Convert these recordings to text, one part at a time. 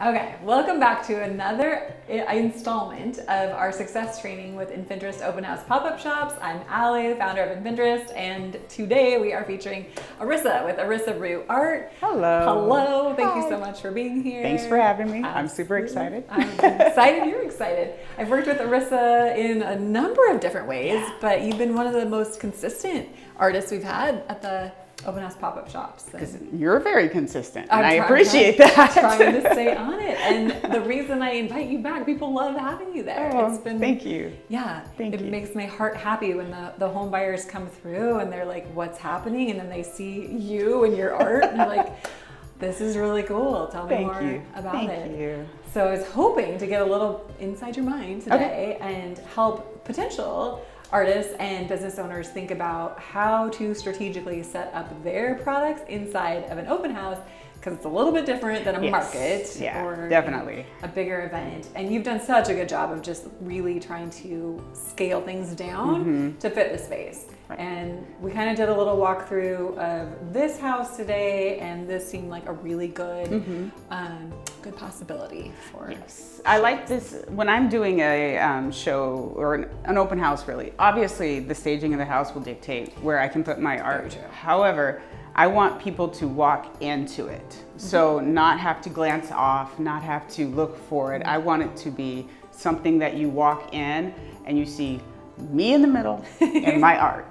Okay, welcome back to another installment of our success training with Infinterest open house pop-up shops. I'm Allie, the founder of Infinterest, and today we are featuring Arisa with Arisa Roo Art. Hello. Hello, thank you so much for being here. Thanks for having me. I'm super excited. I'm excited you're excited. I've worked with Arisa in a number of different ways, but you've been one of the most consistent artists we've had at the open house pop-up shops. Because you're very consistent, and I appreciate that. Trying to stay on it, and the reason I invite you back, people love having you there. Oh, thank you. Yeah, it makes my heart happy when the home buyers come through and they're like, "What's happening?" And then they see you and your art, and they're like, "This is really cool. Tell me more about it." Thank you. So I was hoping to get a little inside your mind today and help potential artists and business owners think about how to strategically set up their products inside of an open house, because it's a little bit different than a market or definitely a bigger event. And you've done such a good job of just really trying to scale things down to fit the space. Right. And we kind of did a little walkthrough of this house today, and this seemed like a really good good possibility for us. I like this when I'm doing a show or an open house. Really, obviously the staging of the house will dictate where I can put my art. However, I want people to walk into it, so not have to glance off, not have to look for it. I want it to be something that you walk in and you see me in the middle and my art.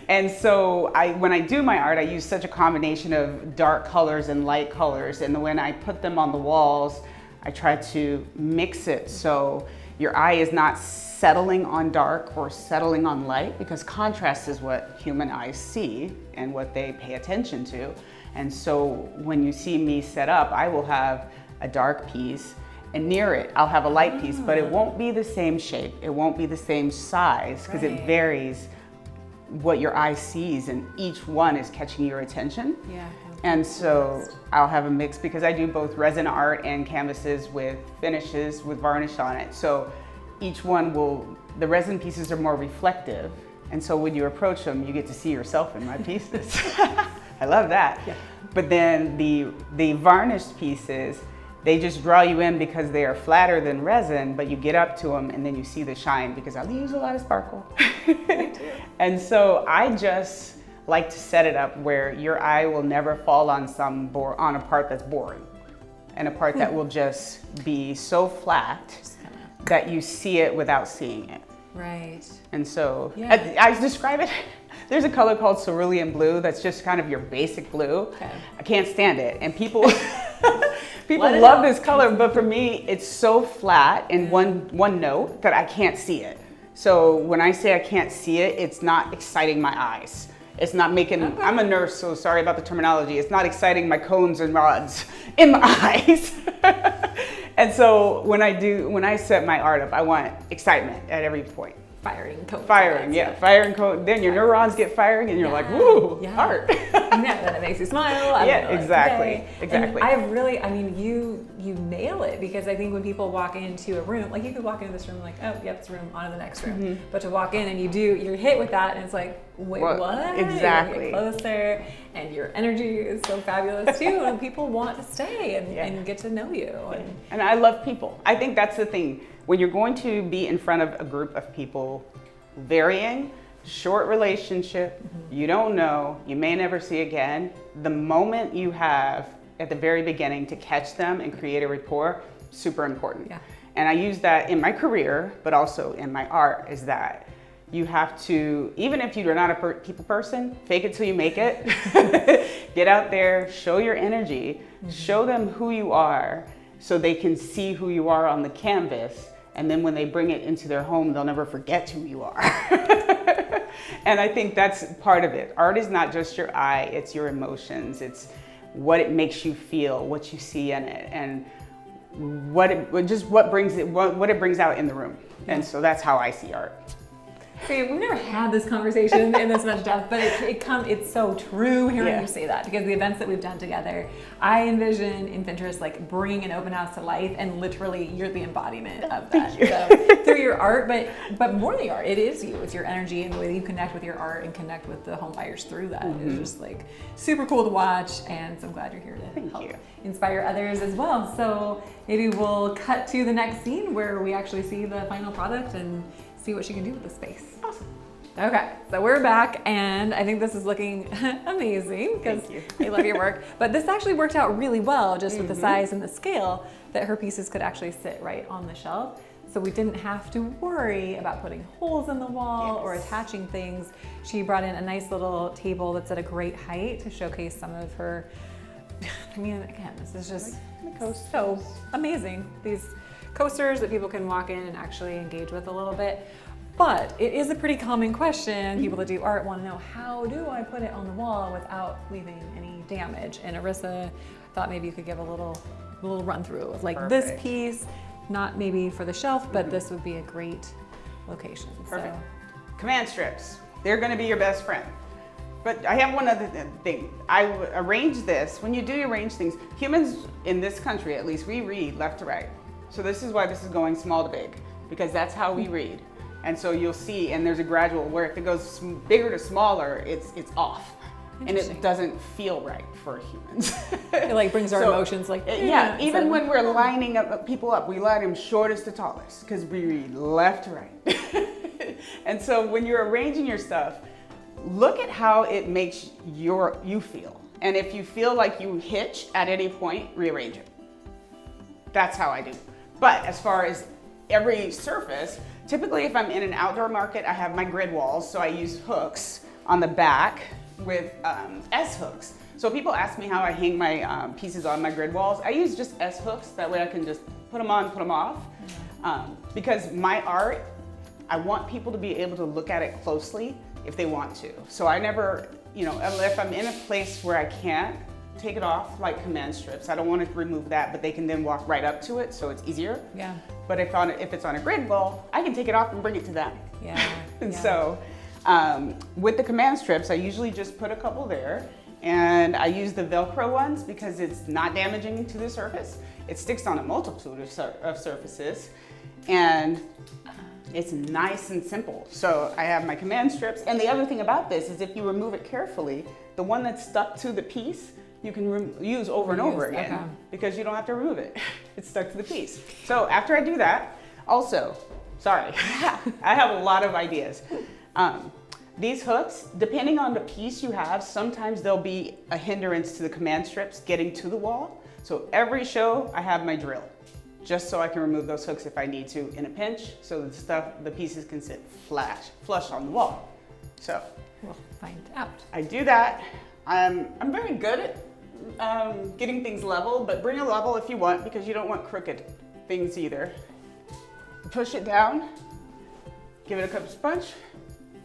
And so when I do my art, I use such a combination of dark colors and light colors, and when I put them on the walls, I try to mix it so your eye is not settling on dark or settling on light, because contrast is what human eyes see and what they pay attention to. And so when you see me set up, I will have a dark piece, and near it I'll have a light piece, but it won't be the same shape, it won't be the same size, because it varies what your eye sees, and each one is catching your attention. And so I'll have a mix, because I do both resin art and canvases with finishes with varnish on it. So each one the resin pieces are more reflective, and so when you approach them, you get to see yourself in my pieces. I love that. But then the varnished pieces, they just draw you in because they are flatter than resin, but you get up to them and then you see the shine, because I use a lot of sparkle. And so I just like to set it up where your eye will never fall on on a part that's boring, and a part that will just be so flat that you see it without seeing it. Right. And so I describe it. There's a color called cerulean blue that's just kind of your basic blue. I can't stand it, and people love this color, but for me it's so flat in one note that I can't see it. So when I say I can't see it, it's not exciting my eyes. It's not making, I'm a nurse, so sorry about the terminology. It's not exciting my cones and rods in my eyes. And so when I set my art up, I want excitement at every point. Firing code. Firing code. Then your neurons get firing, and you're like, woo, art. Then it makes you smile. Exactly. And you nail it, because I think when people walk into a room, like you could walk into this room like, oh, yep, it's a room, on to the next room. But to walk in and you're hit with that, and it's like, wait, what? Exactly. You get closer, and your energy is so fabulous too, and people want to stay and get to know you. And I love people. I think that's the thing. When you're going to be in front of a group of people, varying, short relationship, you don't know, you may never see again, the moment you have at the very beginning to catch them and create a rapport, super important. And I use that in my career, but also in my art, is that you have to, even if you're not a people person, fake it till you make it. Get out there, show your energy, show them who you are, so they can see who you are on the canvas. And then when they bring it into their home, they'll never forget who you are. And I think that's part of it. Art is not just your eye, it's your emotions. It's what it makes you feel, what you see in it, and what it brings out in the room. And so that's how I see art. See, we've never had this conversation in this much depth, but it's so true hearing you say that, because the events that we've done together, I envision Infinterest like bringing an open house to life, and literally you're the embodiment of that. So, through your art, but more than the art, it is you. It's your energy and the way that you connect with your art and connect with the home buyers through that. It's just like super cool to watch, and so I'm glad you're here to help inspire others as well. So maybe we'll cut to the next scene where we actually see the final product and see what she can do with the space. Awesome. Okay, so we're back, and I think this is looking amazing because I love your work. But this actually worked out really well, just with the size and the scale, that her pieces could actually sit right on the shelf. So we didn't have to worry about putting holes in the wall or attaching things. She brought in a nice little table that's at a great height to showcase some of her, I mean, again, this is just so amazing. These coasters that people can walk in and actually engage with a little bit. But it is a pretty common question. People that do art want to know, how do I put it on the wall without leaving any damage? And Arisa thought maybe you could give a little run through of like this piece, not maybe for the shelf, but this would be a great location. Perfect. So. Command strips. They're going to be your best friend. But I have one other thing. I arrange this. When you do arrange things, humans in this country, at least, we read left to right. So this is why this is going small to big, because that's how we read. And so you'll see, and there's a gradual where if it goes bigger to smaller, it's off. And it doesn't feel right for humans. It like brings our emotions like, even when we're lining up people up, we line them shortest to tallest because we read left to right. And so when you're arranging your stuff, look at how it makes you feel. And if you feel like you hitch at any point, rearrange it. That's how I do. But as far as every surface, typically if I'm in an outdoor market, I have my grid walls, so I use hooks on the back with S hooks. So people ask me how I hang my pieces on my grid walls. I use just S hooks, that way I can just put them on, put them off. Because my art, I want people to be able to look at it closely if they want to. So I never, if I'm in a place where I can't take it off, like command strips, I don't want to remove that, but they can then walk right up to it, so it's easier. Yeah. But if it's on a grid wall, I can take it off and bring it to them. Yeah. And so with the command strips, I usually just put a couple there, and I use the Velcro ones because it's not damaging to the surface. It sticks on a multitude of surfaces, and it's nice and simple. So I have my command strips, and the other thing about this is if you remove it carefully, the one that's stuck to the piece, you can use over and over again because you don't have to remove it. It's stuck to the piece. So after I do that, also, sorry, I have a lot of ideas. These hooks, depending on the piece you have, sometimes they'll be a hindrance to the command strips getting to the wall. So every show I have my drill, just so I can remove those hooks if I need to in a pinch, so the pieces can sit flush on the wall. So we'll find out. I do that. I'm very good at getting things level, but bring a level if you want, because you don't want crooked things either. Push it down, give it a cup of punch.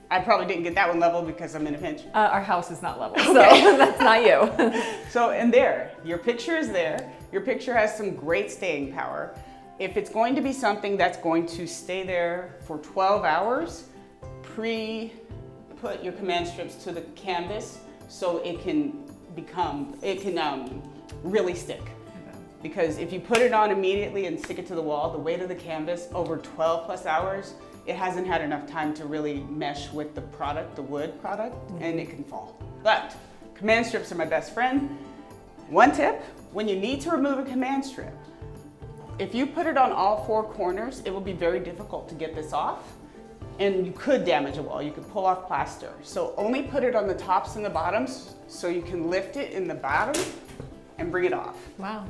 I probably didn't get that one level because I'm in a pinch. Our house is not level, so that's not you. So in there, your picture is there. Your picture has some great staying power. If it's going to be something that's going to stay there for 12 hours, put your command strips to the canvas so it can really stick. Because if you put it on immediately and stick it to the wall, the weight of the canvas over 12 plus hours, it hasn't had enough time to really mesh with the product, the wood product, and it can fall. But command strips are my best friend. One tip, when you need to remove a command strip, if you put it on all four corners, it will be very difficult to get this off, and you could damage a wall. You could pull off plaster. So only put it on the tops and the bottoms so you can lift it in the bottom and bring it off. Wow.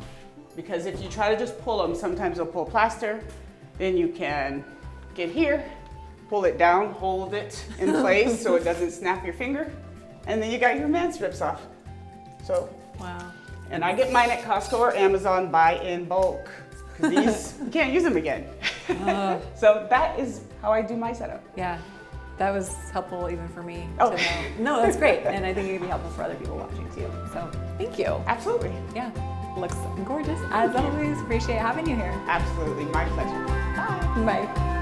Because if you try to just pull them, sometimes they'll pull plaster. Then you can get here, pull it down, hold it in place so it doesn't snap your finger, and then you got your command strips off. So, wow. And I get mine at Costco or Amazon, buy in bulk, because these, you can't use them again. So that is how I do my setup. Yeah, that was helpful even for me to know. No, that's great, and I think it would be helpful for other people watching too. So thank you. Absolutely. Yeah, looks gorgeous. As always, appreciate having you here. Absolutely, my pleasure. Bye. Bye.